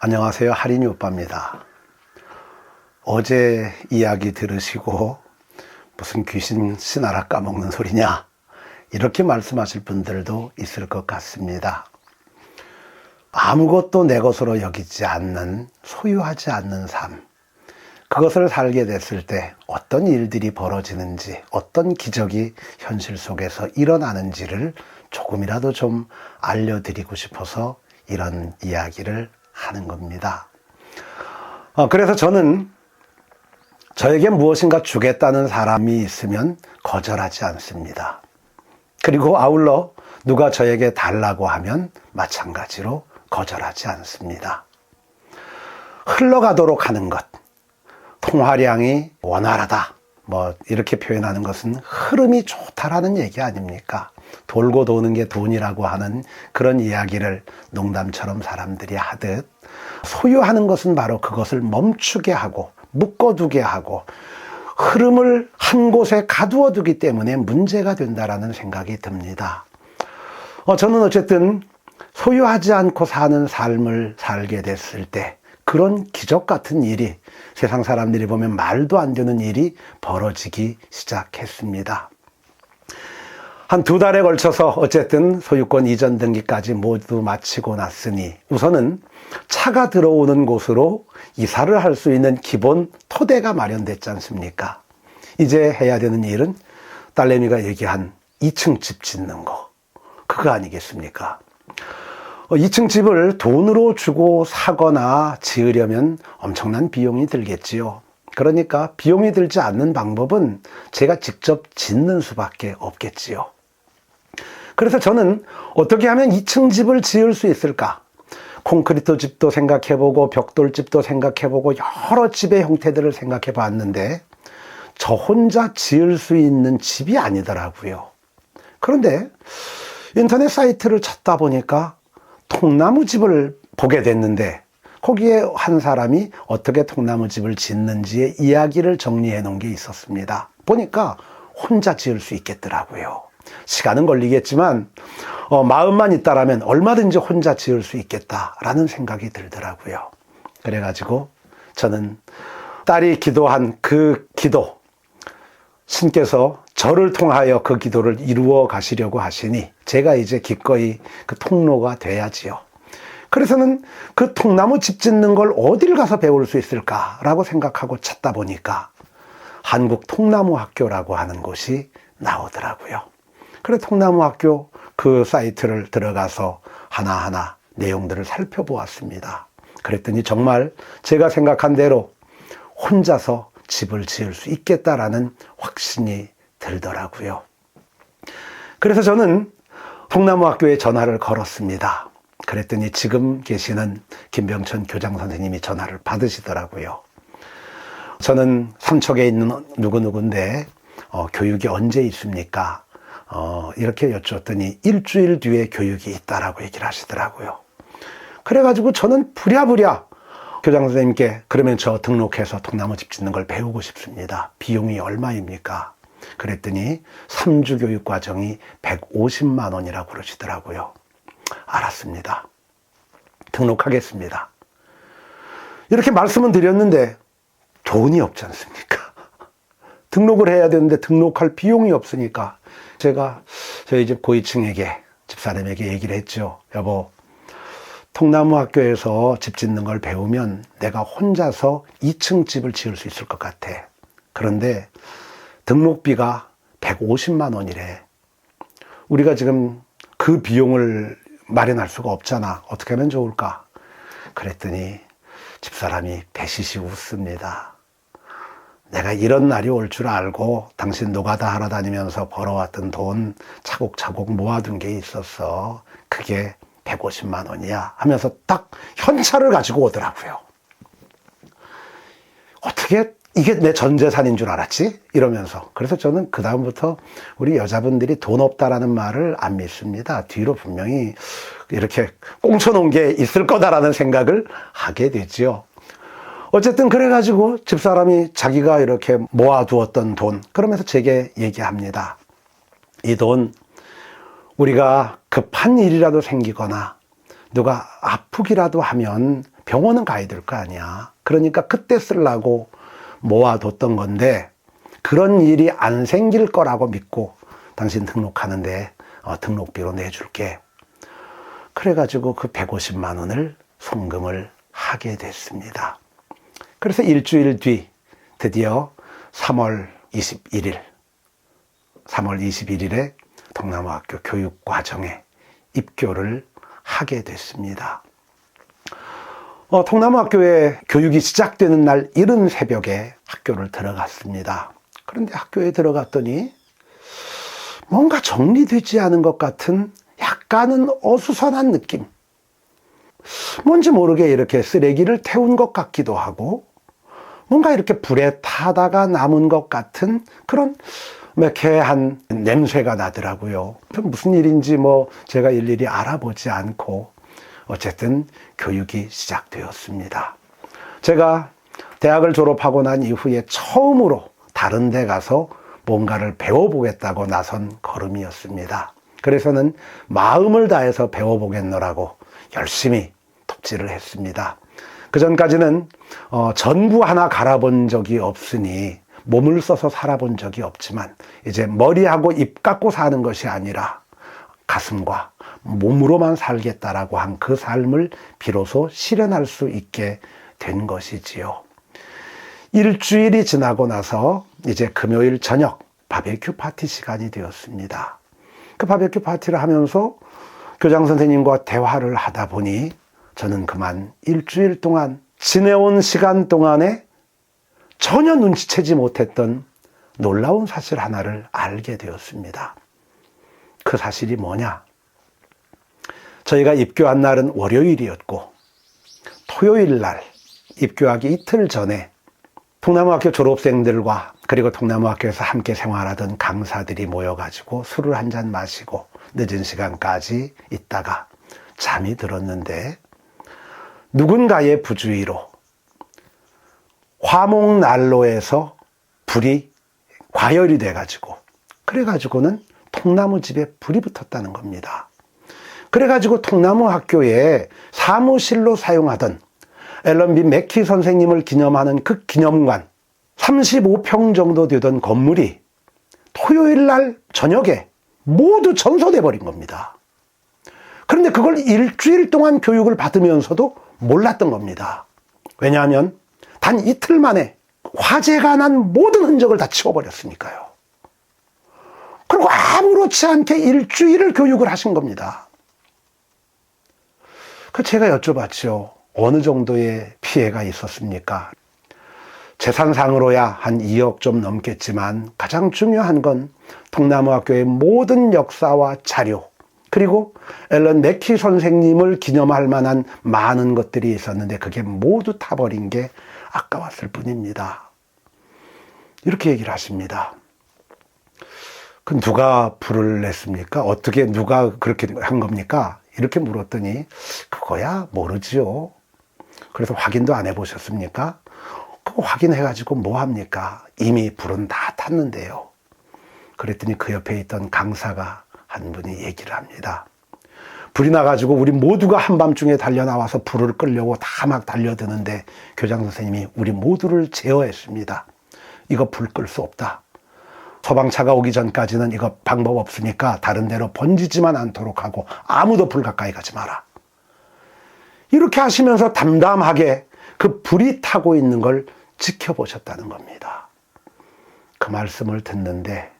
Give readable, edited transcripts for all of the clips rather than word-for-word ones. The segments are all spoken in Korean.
안녕하세요. 할인이 오빠입니다. 어제 이야기 들으시고 무슨 귀신 신하라 까먹는 소리냐 이렇게 말씀하실 분들도 있을 것 같습니다. 아무것도 내 것으로 여기지 않는, 소유하지 않는 삶, 그것을 살게 됐을 때 어떤 일들이 벌어지는지, 어떤 기적이 현실 속에서 일어나는지를 조금이라도 좀 알려드리고 싶어서 이런 이야기를 하는 겁니다. 그래서 저는 저에게 무엇인가 주겠다는 사람이 있으면 거절하지 않습니다. 그리고 아울러 누가 저에게 달라고 하면 마찬가지로 거절하지 않습니다. 흘러가도록 하는 것, 통화량이 원활하다, 이렇게 표현하는 것은 흐름이 좋다라는 얘기 아닙니까? 돌고 도는 게 돈이라고 하는 그런 이야기를 농담처럼 사람들이 하듯, 소유하는 것은 바로 그것을 멈추게 하고 묶어두게 하고 흐름을 한 곳에 가두어 두기 때문에 문제가 된다라는 생각이 듭니다. 저는 어쨌든 소유하지 않고 사는 삶을 살게 됐을 때 그런 기적 같은 일이, 세상 사람들이 보면 말도 안 되는 일이 벌어지기 시작했습니다. 한 2달에 걸쳐서 어쨌든 소유권 이전 등기까지 모두 마치고 났으니 우선은 차가 들어오는 곳으로 이사를 할 수 있는 기본 토대가 마련됐지 않습니까? 이제 해야 되는 일은 딸내미가 얘기한 2층 집 짓는 거, 그거 아니겠습니까? 2층 집을 돈으로 주고 사거나 지으려면 엄청난 비용이 들겠지요. 그러니까 비용이 들지 않는 방법은 제가 직접 짓는 수밖에 없겠지요. 그래서 저는 어떻게 하면 2층 집을 지을 수 있을까? 콘크리트 집도 생각해보고 벽돌 집도 생각해보고 여러 집의 형태들을 생각해 봤는데 저 혼자 지을 수 있는 집이 아니더라고요. 그런데 인터넷 사이트를 찾다 보니까 통나무 집을 보게 됐는데 거기에 한 사람이 어떻게 통나무 집을 짓는지의 이야기를 정리해 놓은 게 있었습니다. 보니까 혼자 지을 수 있겠더라고요. 시간은 걸리겠지만 마음만 있다라면 얼마든지 혼자 지을 수 있겠다라는 생각이 들더라고요. 그래가지고 저는 딸이 기도한 그 기도, 신께서 저를 통하여 그 기도를 이루어 가시려고 하시니 제가 이제 기꺼이 그 통로가 돼야지요. 그래서는 그 통나무 집 짓는 걸 어딜 가서 배울 수 있을까라고 생각하고 찾다 보니까 한국 통나무 학교라고 하는 곳이 나오더라고요. 그래 통나무 학교 그 사이트를 들어가서 하나하나 내용들을 살펴보았습니다. 그랬더니 정말 제가 생각한 대로 혼자서 집을 지을 수 있겠다라는 확신이 들더라고요. 그래서 저는 통나무 학교에 전화를 걸었습니다. 그랬더니 지금 계시는 김병천 교장 선생님이 전화를 받으시더라고요. 저는 삼척에 있는 누구누구인데 교육이 언제 있습니까? 이렇게 여쭈었더니 일주일 뒤에 교육이 있다라고 얘기를 하시더라고요. 그래가지고 저는 부랴부랴 교장 선생님께 그러면 저 등록해서 통나무 집 짓는 걸 배우고 싶습니다. 비용이 얼마입니까? 그랬더니 3주 교육 과정이 150만 원이라고 그러시더라고요. 알았습니다. 등록하겠습니다. 이렇게 말씀은 드렸는데 돈이 없지 않습니까? 등록을 해야 되는데 등록할 비용이 없으니까 제가 저희 집 고위층에게, 집사람에게 얘기를 했죠. 여보, 통나무 학교에서 집 짓는 걸 배우면 내가 혼자서 2층 집을 지을 수 있을 것 같아. 그런데 등록비가 150만 원이래. 우리가 지금 그 비용을 마련할 수가 없잖아. 어떻게 하면 좋을까? 그랬더니 집사람이 배시시 웃습니다. 내가 이런 날이 올 줄 알고 당신 노가다 하러 다니면서 벌어왔던 돈 차곡차곡 모아둔 게 있었어. 그게 150만 원이야 하면서 딱 현찰을 가지고 오더라고요. 어떻게 이게 내 전 재산인 줄 알았지? 이러면서. 그래서 저는 그 다음부터 우리 여자분들이 돈 없다라는 말을 안 믿습니다. 뒤로 분명히 이렇게 꽁쳐놓은 게 있을 거다라는 생각을 하게 되지요. 어쨌든 그래가지고 집사람이 자기가 이렇게 모아두었던 돈, 그러면서 제게 얘기합니다. 이 돈 우리가 급한 일이라도 생기거나 누가 아프기라도 하면 병원은 가야 될 거 아니야. 그러니까 그때 쓰려고 모아뒀던 건데 그런 일이 안 생길 거라고 믿고 당신 등록하는데 등록비로 내줄게. 그래가지고 그 150만 원을 송금을 하게 됐습니다. 그래서 일주일 뒤 드디어 3월 21일에 통나무학교 교육과정에 입교를 하게 됐습니다. 통나무학교에 교육이 시작되는 날 이른 새벽에 학교를 들어갔습니다. 그런데 학교에 들어갔더니 뭔가 정리되지 않은 것 같은 약간은 어수선한 느낌. 뭔지 모르게 이렇게 쓰레기를 태운 것 같기도 하고 뭔가 이렇게 불에 타다가 남은 것 같은 그런 매캐한 냄새가 나더라고요. 무슨 일인지 제가 일일이 알아보지 않고 어쨌든 교육이 시작되었습니다. 제가 대학을 졸업하고 난 이후에 처음으로 다른 데 가서 뭔가를 배워보겠다고 나선 걸음이었습니다. 그래서는 마음을 다해서 배워보겠노라고 열심히 톱질을 했습니다. 그 전까지는 전구 하나 갈아본 적이 없으니 몸을 써서 살아본 적이 없지만 이제 머리하고 입 갖고 사는 것이 아니라 가슴과 몸으로만 살겠다라고 한 그 삶을 비로소 실현할 수 있게 된 것이지요. 일주일이 지나고 나서 이제 금요일 저녁 바베큐 파티 시간이 되었습니다. 그 바베큐 파티를 하면서 교장 선생님과 대화를 하다 보니 저는 그만 일주일 동안 지내온 시간 동안에 전혀 눈치채지 못했던 놀라운 사실 하나를 알게 되었습니다. 그 사실이 뭐냐? 저희가 입교한 날은 월요일이었고 토요일 날 입교하기 이틀 전에 통나무학교 졸업생들과 그리고 통나무학교에서 함께 생활하던 강사들이 모여가지고 술을 한잔 마시고 늦은 시간까지 있다가 잠이 들었는데 누군가의 부주의로 화목난로에서 불이 과열이 돼가지고 그래가지고는 통나무집에 불이 붙었다는 겁니다. 그래가지고 통나무학교에 사무실로 사용하던 앨런 B 맥키 선생님을 기념하는 그 기념관 35평 정도 되던 건물이 토요일 날 저녁에 모두 전소돼 버린 겁니다. 그런데 그걸 일주일 동안 교육을 받으면서도 몰랐던 겁니다. 왜냐하면 단 이틀 만에 화재가 난 모든 흔적을 다 치워버렸으니까요. 그리고 아무렇지 않게 일주일을 교육을 하신 겁니다. 제가 여쭤봤죠. 어느 정도의 피해가 있었습니까? 재산상으로야 한 2억 좀 넘겠지만 가장 중요한 건 통나무학교의 모든 역사와 자료 그리고 앨런 맥키 선생님을 기념할 만한 많은 것들이 있었는데 그게 모두 타버린 게 아까웠을 뿐입니다. 이렇게 얘기를 하십니다. 그 누가 불을 냈습니까? 어떻게 누가 그렇게 한 겁니까? 이렇게 물었더니 그거야 모르지요. 그래서 확인도 안 해보셨습니까? 그거 확인해가지고 뭐 합니까? 이미 불은 다 탔는데요. 그랬더니 그 옆에 있던 강사가 한 분이 얘기를 합니다. 불이 나가지고 우리 모두가 한밤중에 달려나와서 불을 끌려고 다 막 달려드는데 교장 선생님이 우리 모두를 제어했습니다. 이거 불 끌 수 없다. 소방차가 오기 전까지는 이거 방법 없으니까 다른 데로 번지지만 않도록 하고 아무도 불 가까이 가지 마라. 이렇게 하시면서 담담하게 그 불이 타고 있는 걸 지켜보셨다는 겁니다. 그 말씀을 듣는데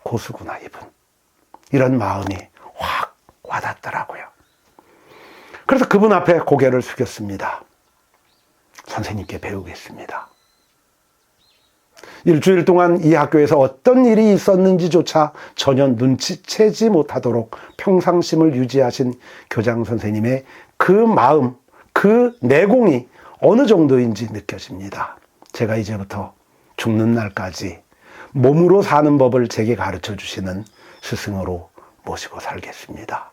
고수구나 이분. 이런 마음이 확 와닿더라고요. 그래서 그분 앞에 고개를 숙였습니다. 선생님께 배우겠습니다. 일주일 동안 이 학교에서 어떤 일이 있었는지조차 전혀 눈치채지 못하도록 평상심을 유지하신 교장 선생님의 그 마음, 그 내공이 어느 정도인지 느껴집니다. 제가 이제부터 죽는 날까지 몸으로 사는 법을 제게 가르쳐 주시는 스승으로 모시고 살겠습니다.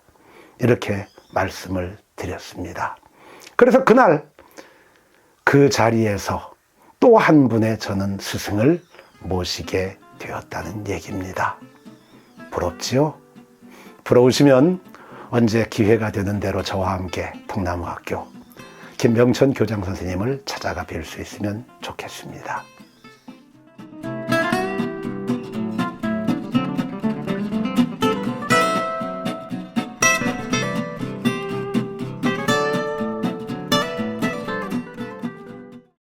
이렇게 말씀을 드렸습니다. 그래서 그날 그 자리에서 또 한 분의 저는 스승을 모시게 되었다는 얘기입니다. 부럽지요? 부러우시면 언제 기회가 되는 대로 저와 함께 통나무학교 김명천 교장 선생님을 찾아가 뵐 수 있으면 좋겠습니다.